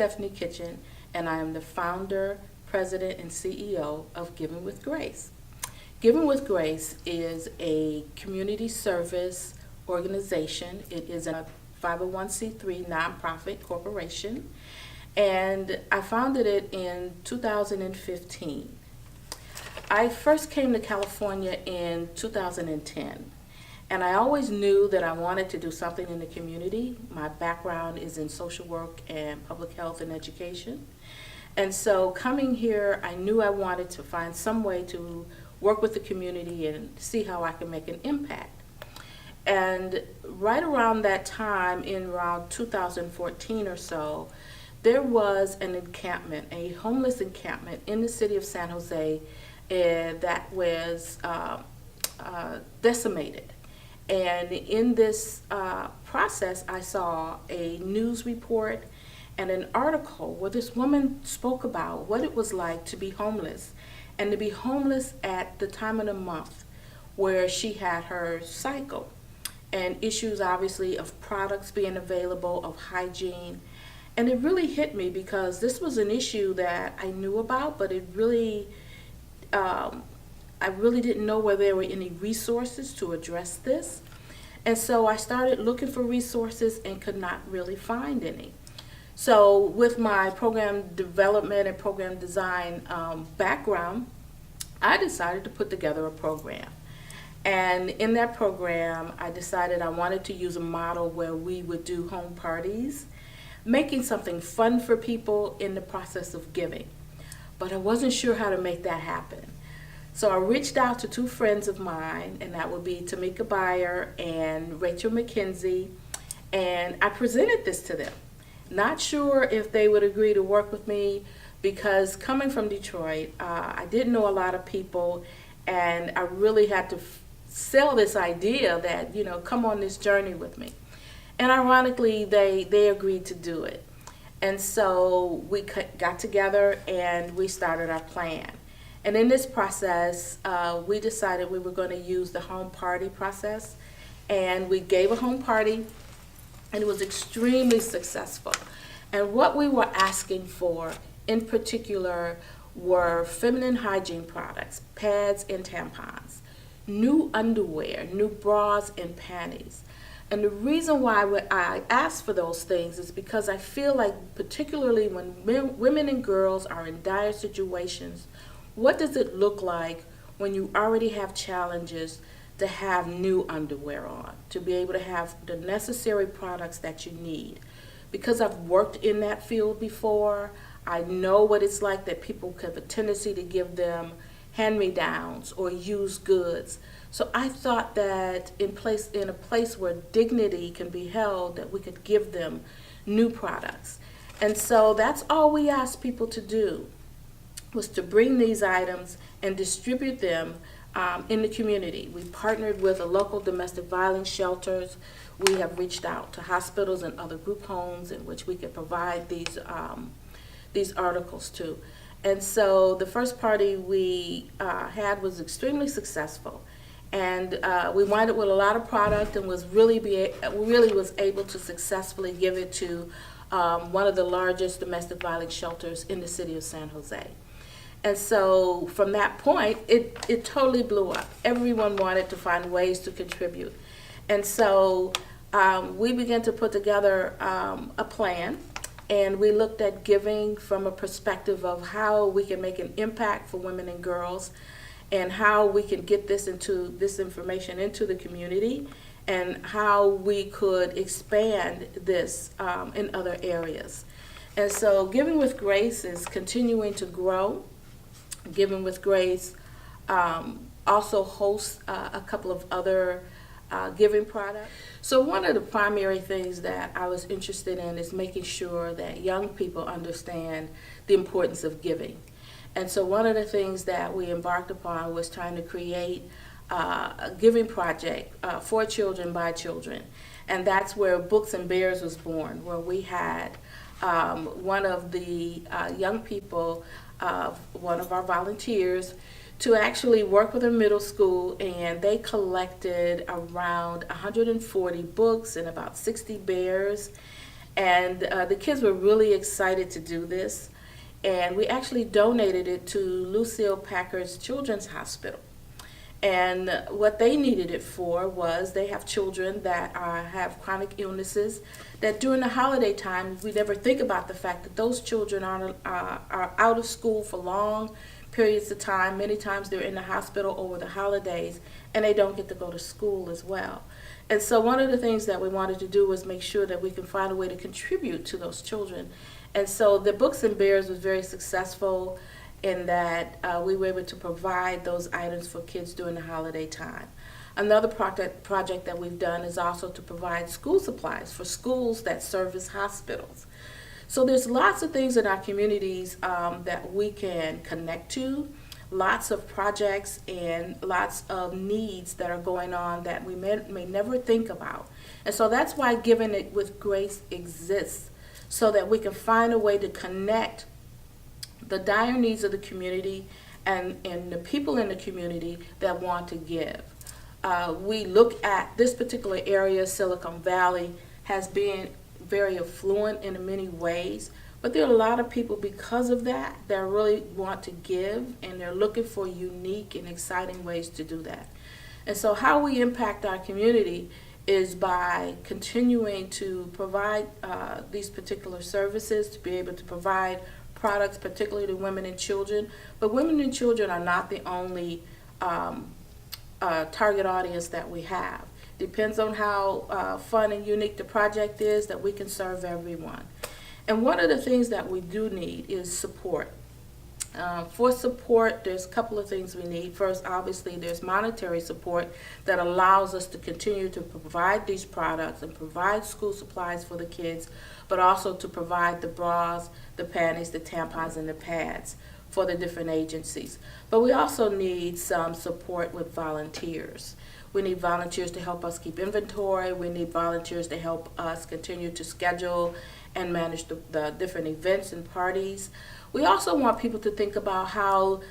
Stephanie Kitchen, and I am the founder, president, and CEO of Giving with Grace. Giving with Grace is a community service organization. It is a 501c3 nonprofit corporation, and I founded it in 2015. I first came to California in 2010, and I always knew that I wanted to do something in the community. My background is in social work and public health and education. And so coming here, I knew I wanted to find some way to work with the community and see how I can make an impact. And right around that time, in around 2014 or so, there was an encampment, a homeless encampment in the city of San Jose that was decimated. And in this process, I saw a news report and an article where this woman spoke about what it was like to be homeless, and to be homeless at the time of the month where she had her cycle, and issues obviously of products being available, of hygiene. And it really hit me because this was an issue that I knew about, but it really I really didn't know where there were any resources to address this. And so I started looking for resources and could not really find any. So with my program development and program design background, I decided to put together a program. And in that program, I decided I wanted to use a model where we would do home parties, making something fun for people in the process of giving. But I wasn't sure how to make that happen. So I reached out to two friends of mine, and that would be Tamika Byer and Rachel McKenzie, and I presented this to them. Not sure if they would agree to work with me, because coming from Detroit, I didn't know a lot of people, and I really had to sell this idea that, come on this journey with me. And ironically, they agreed to do it. And so we got together and we started our plan. And in this process, we decided we were going to use the home party process. And we gave a home party, and it was extremely successful. And what we were asking for in particular were feminine hygiene products, pads and tampons, new underwear, new bras and panties. And the reason why I asked for those things is because I feel like, particularly when women and girls are in dire situations, what does it look like when you already have challenges to have new underwear on, to be able to have the necessary products that you need? Because I've worked in that field before, I know what it's like that people have a tendency to give them hand-me-downs or used goods. So I thought that in a place where dignity can be held, that we could give them new products. And so that's all we asked people to do, was to bring these items and distribute them in the community. We partnered with a local domestic violence shelters. We have reached out to hospitals and other group homes in which we could provide these articles to. And so the first party we had was extremely successful. And we wound up with a lot of product and really was able to successfully give it to one of the largest domestic violence shelters in the city of San Jose. And so from that point, it totally blew up. Everyone wanted to find ways to contribute. And so we began to put together a plan, and we looked at giving from a perspective of how we can make an impact for women and girls, and how we can get this information into the community, and how we could expand this in other areas. And so Giving with Grace is continuing to grow. Giving with Grace also hosts a couple of other giving products. So one of the primary things that I was interested in is making sure that young people understand the importance of giving. And so one of the things that we embarked upon was trying to create a giving project for children by children. And that's where Books and Bears was born, where we had one of the young people, one of our volunteers, to actually work with a middle school, and they collected around 140 books and about 60 bears. And the kids were really excited to do this. And we actually donated it to Lucille Packard's Children's Hospital. And what they needed it for was they have children that have chronic illnesses that during the holiday time, we never think about the fact that those children are out of school for long periods of time. Many times they're in the hospital over the holidays and they don't get to go to school as well. And so one of the things that we wanted to do was make sure that we can find a way to contribute to those children. And so the Books and Bears was very successful in that we were able to provide those items for kids during the holiday time. Another project that we've done is also to provide school supplies for schools that service hospitals. So there's lots of things in our communities that we can connect to, lots of projects and lots of needs that are going on that we may never think about. And so that's why Giving It with Grace exists, so that we can find a way to connect the dire needs of the community and the people in the community that want to give. We look at this particular area, Silicon Valley, has been very affluent in many ways, but there are a lot of people because of that really want to give, and they're looking for unique and exciting ways to do that. And so how we impact our community is by continuing to provide these particular services, to be able to provide products, particularly to women and children. But women and children are not the only target audience that we have. Depends on how fun and unique the project is, that we can serve everyone. And one of the things that we do need is support. For support, there's a couple of things we need. First, obviously, there's monetary support that allows us to continue to provide these products and provide school supplies for the kids, but also to provide the bras, the panties, the tampons, and the pads for the different agencies. But we also need some support with volunteers. We need volunteers to help us keep inventory. We need volunteers to help us continue to schedule and manage the different events and parties. We also want people to think about how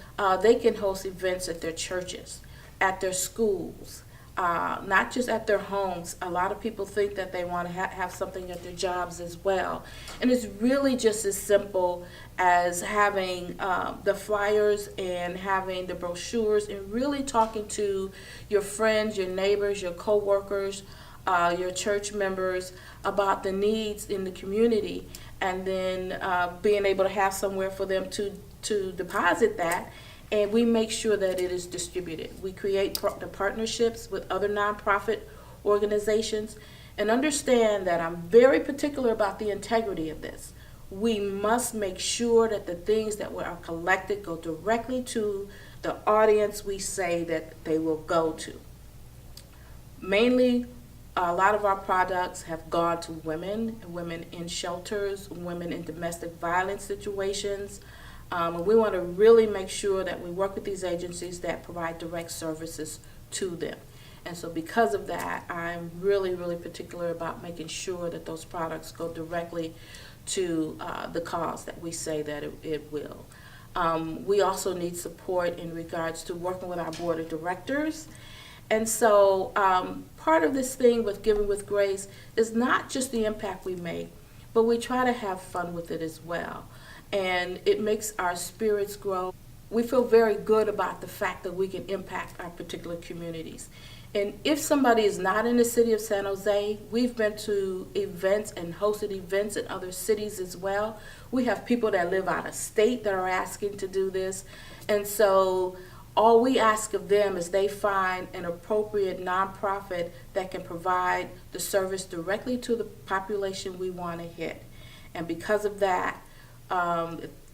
they can host events at their churches, at their schools, not just at their homes. A lot of people think that they want to have something at their jobs as well. And it's really just as simple as having the flyers and having the brochures and really talking to your friends, your neighbors, your co-workers, your church members about the needs in the community, and then being able to have somewhere for them to deposit that, and we make sure that it is distributed. We create the partnerships with other nonprofit organizations, and understand that I'm very particular about the integrity of this. We must make sure that the things that are collected go directly to the audience we say that they will go to. Mainly, a lot of our products have gone to women in shelters, women in domestic violence situations. And we want to really make sure that we work with these agencies that provide direct services to them. And so because of that, I'm really, really particular about making sure that those products go directly to the cause that we say that it will. We also need support in regards to working with our board of directors. And so part of this thing with Giving with Grace is not just the impact we make, but we try to have fun with it as well. And it makes our spirits grow. We feel very good about the fact that we can impact our particular communities. And if somebody is not in the city of San Jose, we've been to events and hosted events in other cities as well. We have people that live out of state that are asking to do this. And so all we ask of them is they find an appropriate nonprofit that can provide the service directly to the population we want to hit. And because of that,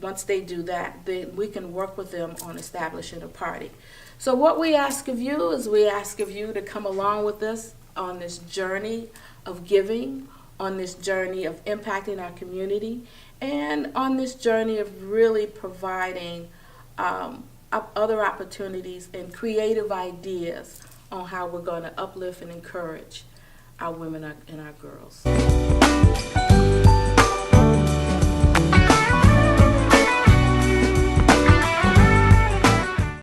once they do that, then we can work with them on establishing a party. So what we ask of you is we ask of you to come along with us on this journey of giving, on this journey of impacting our community, and on this journey of really providing other opportunities and creative ideas on how we're going to uplift and encourage our women and our girls.